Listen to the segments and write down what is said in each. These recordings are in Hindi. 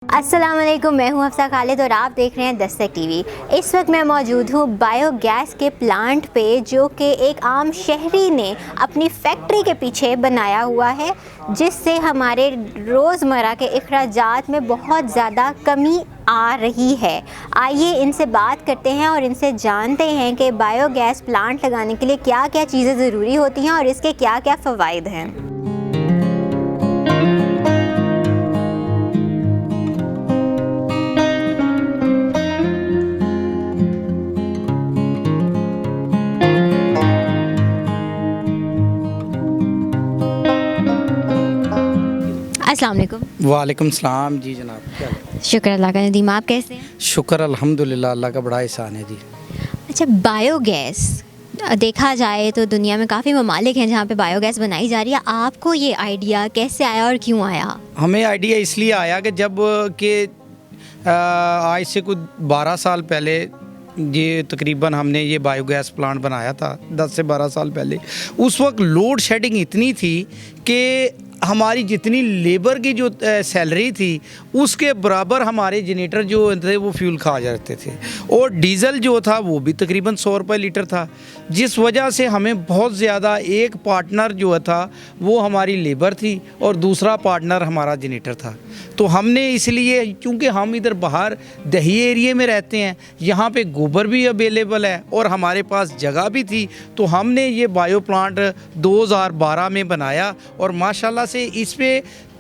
अस्सलाम वालेकुम, मैं हूं हफ्सा खालिद और आप देख रहे हैं दस्तक टीवी। इस वक्त मैं मौजूद हूं बायोगैस के प्लांट पे, जो कि एक आम शहरी ने अपनी फैक्ट्री के पीछे बनाया हुआ है, जिससे हमारे रोज़मर्रा के अखराजात में बहुत ज़्यादा कमी आ रही है। आइए इनसे बात करते हैं और इनसे जानते हैं कि बायोगैस प्लांट लगाने के लिए क्या क्या चीज़ें ज़रूरी होती हैं और इसके क्या क्या फ़वाइद हैं। अस्सलाम वालेकुम। वालेकुम सलाम जी जनाब, क्या हाल है? शुक्र अल्लाह का। नदीम, आप कैसे हैं? शुक्र अल्हम्दुलिल्लाह, अल्लाह का बड़ा एहसान है जी। अच्छा, बायोगैस देखा जाए तो दुनिया में काफ़ी ममालिक हैं जहाँ पे बायोगैस बनाई जा रही है। आपको ये आइडिया कैसे आया और क्यों आया? हमें आइडिया इसलिए आया कि जब कि आज से कुछ 12 साल पहले ये तकरीबन हमने ये बायोगैस प्लांट बनाया था, 10 से 12 साल पहले। उस वक्त लोड शेडिंग इतनी थी कि हमारी जितनी लेबर की जो सैलरी थी उसके बराबर हमारे जनरेटर जो थे वो फ्यूल खा जाते थे, और डीज़ल जो था वो भी तकरीबन 100 रुपये लीटर था, जिस वजह से हमें बहुत ज़्यादा, एक पार्टनर जो था वो हमारी लेबर थी और दूसरा पार्टनर हमारा जनरेटर था। तो हमने इसलिए, क्योंकि हम इधर बाहर दही एरिए में रहते हैं, यहाँ पे गोबर भी अवेलेबल है और हमारे पास जगह भी थी, तो हमने ये बायो प्लांट 2012 में बनाया और माशाल्लाह से इस पे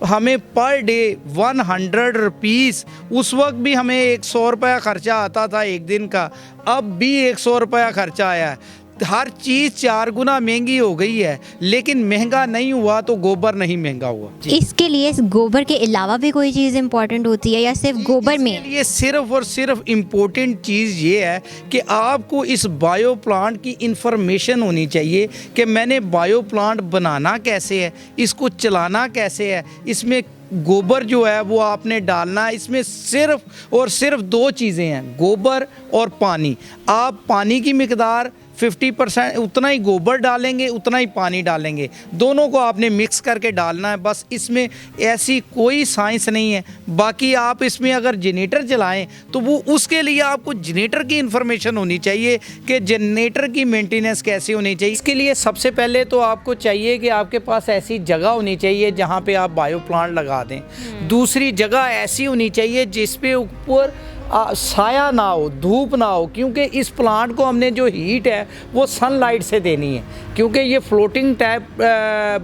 हमें पर डे 100 रुपीज़, उस वक्त भी हमें 100 रुपया ख़र्चा आता था एक दिन का, अब भी 100 रुपया ख़र्चा आया है। हर चीज़ 4 गुना महंगी हो गई है, लेकिन महंगा नहीं हुआ तो गोबर नहीं महंगा हुआ। इसके लिए गोबर के अलावा भी कोई चीज़ इम्पोर्टेंट होती है या सिर्फ गोबर में? इसके लिए सिर्फ और सिर्फ इम्पोर्टेंट चीज़ ये है कि आपको इस बायो प्लांट की इंफॉर्मेशन होनी चाहिए कि मैंने बायो प्लांट बनाना कैसे है, इसको चलाना कैसे है, इसमें गोबर जो है वो आपने डालना है। इसमें सिर्फ और सिर्फ 2 चीज़ें हैं, गोबर और पानी। आप पानी की मिकदार 50% उतना ही गोबर डालेंगे, उतना ही पानी डालेंगे, दोनों को आपने मिक्स करके डालना है, बस। इसमें ऐसी कोई साइंस नहीं है। बाकी आप इसमें अगर जनरेटर चलाएं तो वो उसके लिए आपको जनरेटर की इन्फॉर्मेशन होनी चाहिए कि जनरेटर की मेंटेनेंस कैसे होनी चाहिए। इसके लिए सबसे पहले तो आपको चाहिए कि आपके पास ऐसी जगह होनी चाहिए जहाँ पे आप बायो प्लांट लगा दें। दूसरी जगह ऐसी होनी चाहिए जिस पे ऊपर साया ना हो, धूप ना हो, क्योंकि इस प्लांट को हमने जो हीट है वो सनलाइट से देनी है, क्योंकि ये फ्लोटिंग टाइप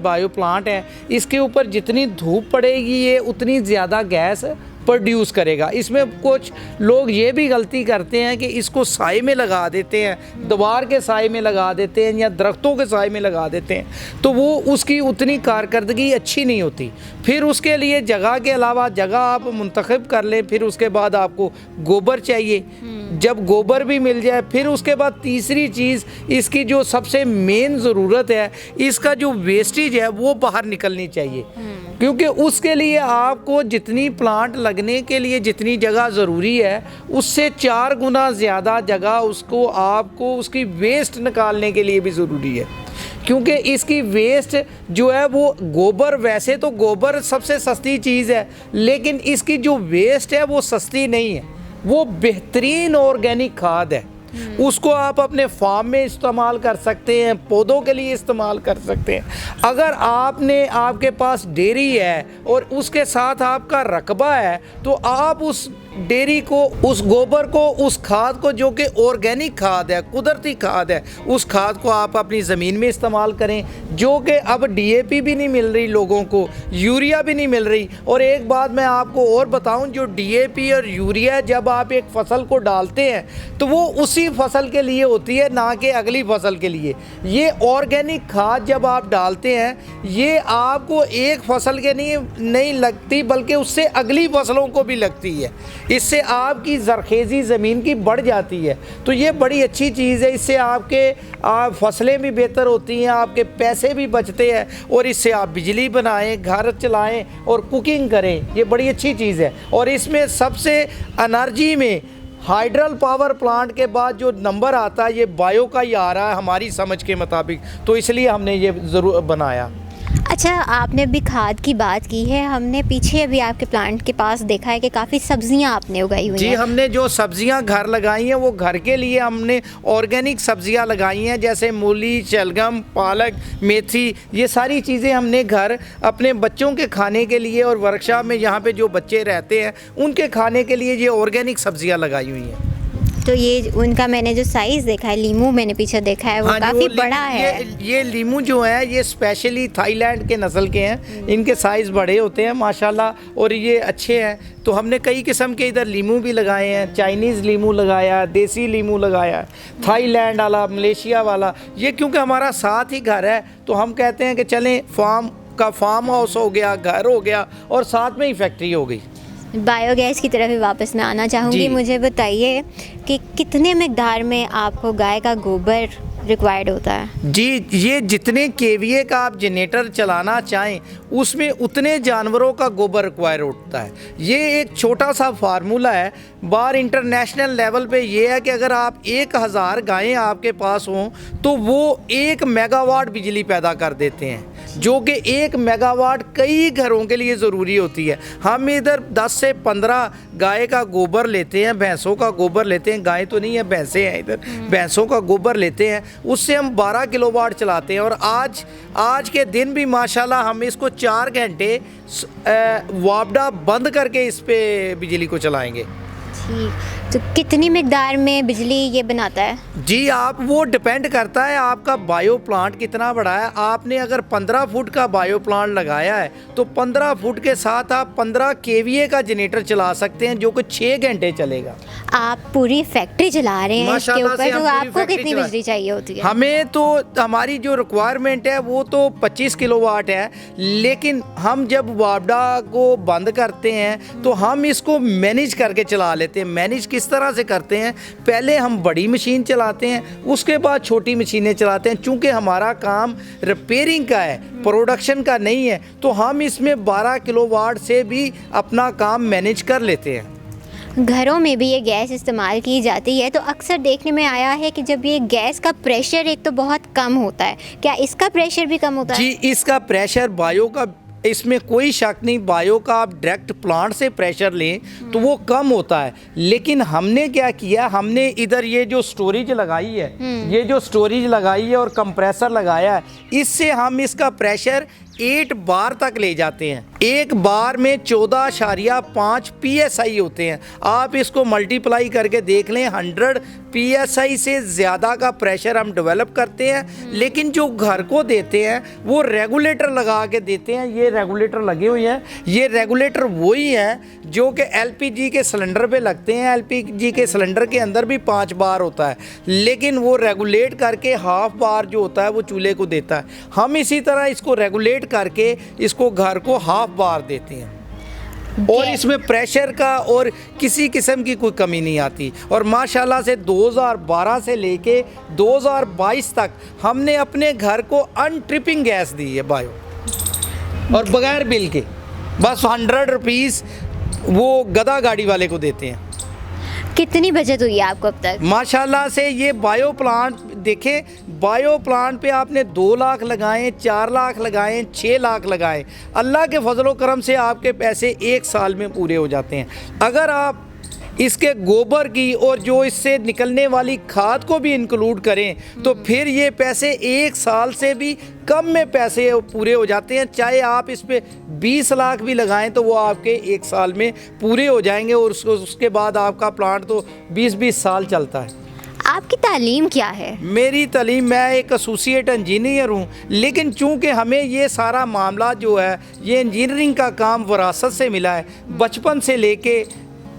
बायो प्लांट है। इसके ऊपर जितनी धूप पड़ेगी ये उतनी ज़्यादा गैस प्रोड्यूस करेगा। इसमें कुछ लोग ये भी गलती करते हैं कि इसको साए में लगा देते हैं, दीवार के साए में लगा देते हैं या दरख्तों के साए में लगा देते हैं, तो वो उसकी उतनी कारकर्दगी अच्छी नहीं होती। फिर उसके लिए जगह के अलावा जगह आप मुंतखब कर लें, फिर उसके बाद आपको गोबर चाहिए। जब गोबर भी मिल जाए, फिर उसके बाद तीसरी चीज़ इसकी जो सबसे मेन ज़रूरत है, इसका जो वेस्टेज है वो बाहर निकलनी चाहिए, क्योंकि उसके लिए आपको जितनी प्लांट लगने के लिए जितनी जगह ज़रूरी है उससे 4 गुना ज़्यादा जगह उसको आपको उसकी वेस्ट निकालने के लिए भी ज़रूरी है। क्योंकि इसकी वेस्ट जो है वो गोबर, वैसे तो गोबर सबसे सस्ती चीज़ है, लेकिन इसकी जो वेस्ट है वो सस्ती नहीं है, वो बेहतरीन ऑर्गेनिक खाद है। उसको आप अपने फार्म में इस्तेमाल कर सकते हैं, पौधों के लिए इस्तेमाल कर सकते हैं। अगर आपके पास डेयरी है और उसके साथ आपका रकबा है, तो आप उस डेयरी को, उस गोबर को, उस खाद को, जो कि ऑर्गेनिक खाद है, कुदरती खाद है, उस खाद को आप अपनी ज़मीन में इस्तेमाल करें, जो कि अब डीएपी भी नहीं मिल रही लोगों को, यूरिया भी नहीं मिल रही। और एक बात मैं आपको और बताऊं, जो डीएपी और यूरिया जब आप एक फसल को डालते हैं तो वो उसी फसल के लिए होती है, ना कि अगली फसल के लिए। ये ऑर्गेनिक खाद जब आप डालते हैं ये आपको एक फसल के नहीं लगती, बल्कि उससे अगली फसलों को भी लगती है। इससे आपकी ज़रखेज़ी ज़मीन की बढ़ जाती है, तो ये बड़ी अच्छी चीज़ है। इससे आपके फसलें भी बेहतर होती हैं, आपके पैसे भी बचते हैं, और इससे आप बिजली बनाएं, घर चलाएं और कुकिंग करें, ये बड़ी अच्छी चीज़ है। और इसमें सबसे एनर्जी में हाइड्रल पावर प्लांट के बाद जो नंबर आता है ये बायो का ही आ रहा है हमारी समझ के मुताबिक, तो इसलिए हमने ये ज़रूर बनाया। अच्छा, आपने अभी खाद की बात की है, हमने पीछे अभी आपके प्लांट के पास देखा है कि काफ़ी सब्जियां आपने उगाई हुई जी, हैं। हमने जो सब्जियां घर लगाई हैं वो घर के लिए हमने ऑर्गेनिक सब्जियां लगाई हैं, जैसे मूली, शलगम, पालक, मेथी, ये सारी चीज़ें हमने घर अपने बच्चों के खाने के लिए और वर्कशॉप में यहाँ पे जो बच्चे रहते हैं उनके खाने के लिए ये ऑर्गेनिक सब्जियां लगाई हुई हैं। तो ये उनका मैंने जो साइज़ देखा है, लीमू मैंने पीछे देखा है, वो हाँ जी, काफ़ी वो बड़ा है। ये लीमू जो है ये स्पेशली थाईलैंड के नस्ल के हैं, इनके साइज़ बड़े होते हैं माशाल्लाह, और ये अच्छे हैं। तो हमने कई किस्म के इधर लीमू भी लगाए हैं, चाइनीज़ लीमू लगाया, देसी लीमू लगाया, थाईलैंड वाला, मलेशिया वाला। ये क्योंकि हमारा साथ ही घर है तो हम कहते हैं कि चलें, फार्म हाउस हो गया, घर हो गया और साथ में ही फैक्ट्री हो गई। बायोगैस की तरफ भी वापस मैं आना चाहूँगी। जी। मुझे बताइए कि कितने मिकदार में आपको गाय का गोबर रिक्वायर्ड होता है? जी, ये जितने केवीए का आप जनरेटर चलाना चाहें उसमें उतने जानवरों का गोबर रिक्वायर होता है। ये एक छोटा सा फार्मूला है। बाहर इंटरनेशनल लेवल पे ये है कि अगर आप 1000 गायें आपके पास हों तो वो 1 मेगावाट बिजली पैदा कर देते हैं, जो कि 1 मेगावाट कई घरों के लिए ज़रूरी होती है। हम इधर 10 से 15 गाय का गोबर लेते हैं, भैंसों का गोबर लेते हैं, गाय तो नहीं है, भैंसें हैं इधर, भैंसों का गोबर लेते हैं, उससे हम 12 किलोवाट चलाते हैं। और आज के दिन भी माशाल्लाह हम इसको 4 घंटे वापडा बंद करके इस पे बिजली को चलाएंगे। ठीक, तो कितनी मिकदार में बिजली ये बनाता है? जी, आप वो डिपेंड करता है आपका बायो प्लांट कितना बड़ा है। आपने अगर 15 फुट का बायो प्लांट लगाया है तो 15 फुट के साथ आप 15 केवीए का जनरेटर चला सकते हैं, जो कि 6 घंटे चलेगा। आप पूरी फैक्ट्री चला रहे हैं इसके माशाल्लाह ऊपर, से तो हम पूरी आपको फैक्ट्री कितनी चला- बिजली चाहिए होती है? हमें तो हमारी जो रिक्वायरमेंट है वो तो 25 किलोवाट है, लेकिन हम जब वापडा को बंद करते हैं तो हम इसको मैनेज करके चला लेते हैं। मैनेज किस तरह से करते हैं, पहले हम बड़ी मशीन चलाते हैं, उसके बाद छोटी मशीनें चलाते हैं। चूँकि हमारा काम रिपेयरिंग का है, प्रोडक्शन का नहीं है, तो हम इसमें 12 किलोवाट से भी अपना काम मैनेज कर लेते हैं। घरों में भी ये गैस इस्तेमाल की जाती है, तो अक्सर देखने में आया है कि जब ये गैस का प्रेशर एक तो बहुत कम होता है, क्या इसका प्रेशर भी कम होता है? जी, इसका प्रेशर बायो का, इसमें कोई शक नहीं, बायो का आप डायरेक्ट प्लांट से प्रेशर लें तो वो कम होता है। लेकिन हमने क्या किया, हमने इधर ये जो स्टोरेज लगाई है, ये जो स्टोरेज लगाई है और कंप्रेसर लगाया है, इससे हम इसका प्रेशर 8 बार तक ले जाते हैं। एक बार में 14.5 PSI होते हैं। आप इसको मल्टीप्लाई करके देख लें, 100 PSI से ज़्यादा का प्रेशर हम डेवलप करते हैं। लेकिन जो घर को देते हैं वो रेगुलेटर लगा के देते हैं। ये रेगुलेटर लगे हुए हैं, ये रेगुलेटर वही हैं जो कि LPG के सिलेंडर पे लगते हैं। LPG के सिलेंडर के अंदर भी 5 बार होता है, लेकिन वो रेगुलेट करके हाफ बार जो होता है वो चूल्हे को देता है। हम इसी तरह इसको रेगुलेट करके इसको घर को हाफ बार देते हैं, और इसमें प्रेशर का और किसी किस्म की कोई कमी नहीं आती। और माशाल्लाह से 2012 से लेके 2022 तक हमने अपने घर को अनट्रिपिंग गैस दी है बायो, और बगैर बिल के, बस 100 रुपीज़ वो गधा गाड़ी वाले को देते हैं। कितनी बचत हुई है आपको अब तक? माशाल्लाह से ये बायो प्लांट देखें, बायो प्लांट पे आपने 2 लाख लगाएं, 4 लाख लगाएं, 6 लाख लगाएं, अल्लाह के फजलो करम से आपके पैसे 1 साल में पूरे हो जाते हैं। अगर आप इसके गोबर की और जो इससे निकलने वाली खाद को भी इंक्लूड करें तो फिर ये पैसे 1 साल से भी कम में पैसे पूरे हो जाते हैं। चाहे आप इस पे 20 लाख भी लगाएं तो वो आपके 1 साल में पूरे हो जाएंगे, और उसके बाद आपका प्लांट तो 20-20 साल चलता है। आपकी तालीम क्या है? मेरी तालीम, मैं एक एसोसिएट इंजीनियर हूँ, लेकिन चूँकि हमें ये सारा मामला जो है, ये इंजीनियरिंग का काम विरासत से मिला है। बचपन से लेके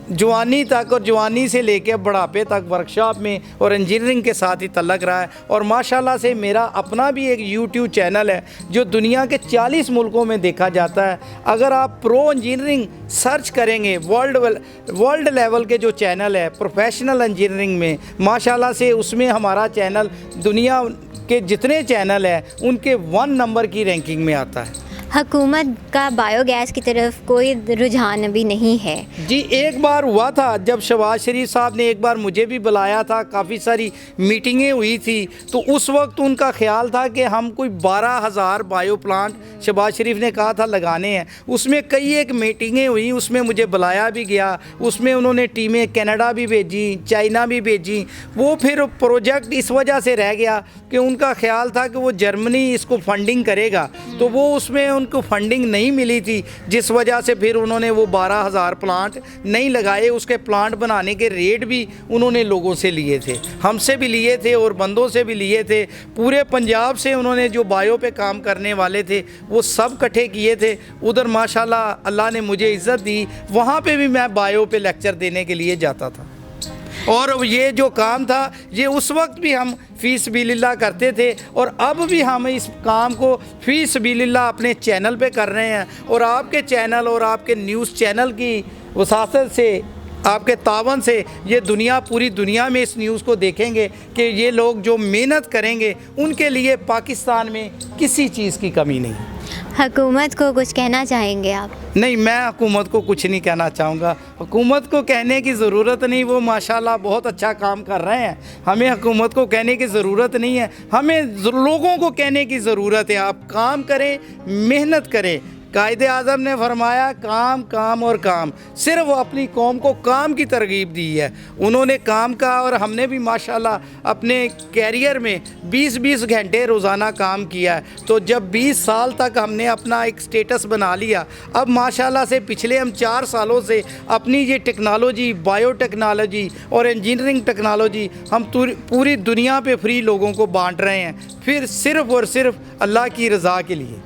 जवानी तक और जवानी से लेके बुढ़ापे तक वर्कशॉप में और इंजीनियरिंग के साथ ही तल्लक रहा है। और माशाल्लाह से मेरा अपना भी एक यूट्यूब चैनल है जो दुनिया के 40 मुल्कों में देखा जाता है। अगर आप प्रो इंजीनियरिंग सर्च करेंगे, वर्ल्ड लेवल के जो चैनल है प्रोफेशनल इंजीनियरिंग में, माशाल्लाह से उसमें हमारा चैनल दुनिया के जितने चैनल हैं उनके 1 नंबर की रैंकिंग में आता है। हुकूमत का बायोगैस की तरफ कोई रुझान अभी नहीं है। जी, एक बार हुआ था जब शहबाज शरीफ साहब ने एक बार मुझे भी बुलाया था, काफ़ी सारी मीटिंगें हुई थी, तो उस वक्त उनका ख्याल था कि हम कोई 12,000 बायो प्लांट शहबाज शरीफ ने कहा था लगाने हैं। उसमें कई एक मीटिंगें हुई, उसमें मुझे बुलाया भी गया, उसमें उन्होंने टीमें कनाडा भी भेजी, चाइना भी भेजी। वो फिर प्रोजेक्ट इस वजह से रह गया कि उनका ख्याल था कि वो जर्मनी इसको फंडिंग करेगा, तो वो उसमें उनको फंडिंग नहीं मिली थी, जिस वजह से फिर उन्होंने वो 12,000 प्लांट नहीं लगाए। उसके प्लांट बनाने के रेट भी उन्होंने लोगों से लिए थे, हमसे भी लिए थे और बंदों से भी लिए थे। पूरे पंजाब से उन्होंने जो बायो पे काम करने वाले थे वो सब इकट्ठे किए थे। उधर माशाल्लाह अल्लाह ने मुझे इज़्ज़त दी, वहाँ पे भी मैं बायो पे लेक्चर देने के लिए जाता था। और ये जो काम था ये उस वक्त भी हम फ़ी सबीलिल्लाह करते थे, और अब भी हम इस काम को फ़ी सबीलिल्लाह अपने चैनल पे कर रहे हैं। और आपके चैनल और आपके न्यूज़ चैनल की वसासत से, आपके तावन से ये दुनिया, पूरी दुनिया में इस न्यूज़ को देखेंगे कि ये लोग जो मेहनत करेंगे उनके लिए पाकिस्तान में किसी चीज़ की कमी नहीं। हुकूमत को कुछ कहना चाहेंगे आप? नहीं, मैं हुकूमत को कुछ नहीं कहना चाहूँगा। हुकूमत को कहने की ज़रूरत नहीं, वो माशाल्लाह बहुत अच्छा काम कर रहे हैं। हमें हुकूमत को कहने की ज़रूरत नहीं है, हमें लोगों को कहने की ज़रूरत है। आप काम करें, मेहनत करें। कायदे आज़म ने फरमाया काम काम और काम, सिर्फ वो अपनी कौम को काम की तरगीब दी है। उन्होंने काम का, और हमने भी माशाल्लाह अपने कैरियर में 20-20 घंटे रोज़ाना काम किया है। तो जब 20 साल तक हमने अपना एक स्टेटस बना लिया, अब माशाल्लाह से पिछले हम 4 सालों से अपनी ये टेक्नोलॉजी, बायोटेक्नोलॉजी और इंजीनियरिंग टेक्नोलॉजी हम पूरी दुनिया पे फ्री लोगों को बांट रहे हैं, फिर सिर्फ़ और सिर्फ अल्लाह की रज़ा के लिए।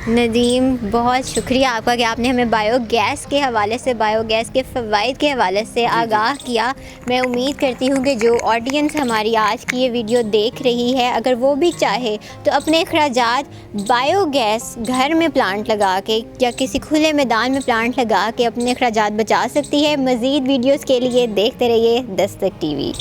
नदीम, बहुत शुक्रिया आपका कि आपने हमें बायोगैस के हवाले से, बायोगैस के फ़वाइद के हवाले से आगाह किया। मैं उम्मीद करती हूँ कि जो ऑडियंस हमारी आज की ये वीडियो देख रही है, अगर वो भी चाहे तो अपने अखराजात बायोगैस घर में प्लांट लगा के या किसी खुले मैदान में प्लांट लगा के अपने अखराजात बचा सकती है। मज़ीद वीडियोज़ के लिए देखते रहिए दस्तक TV।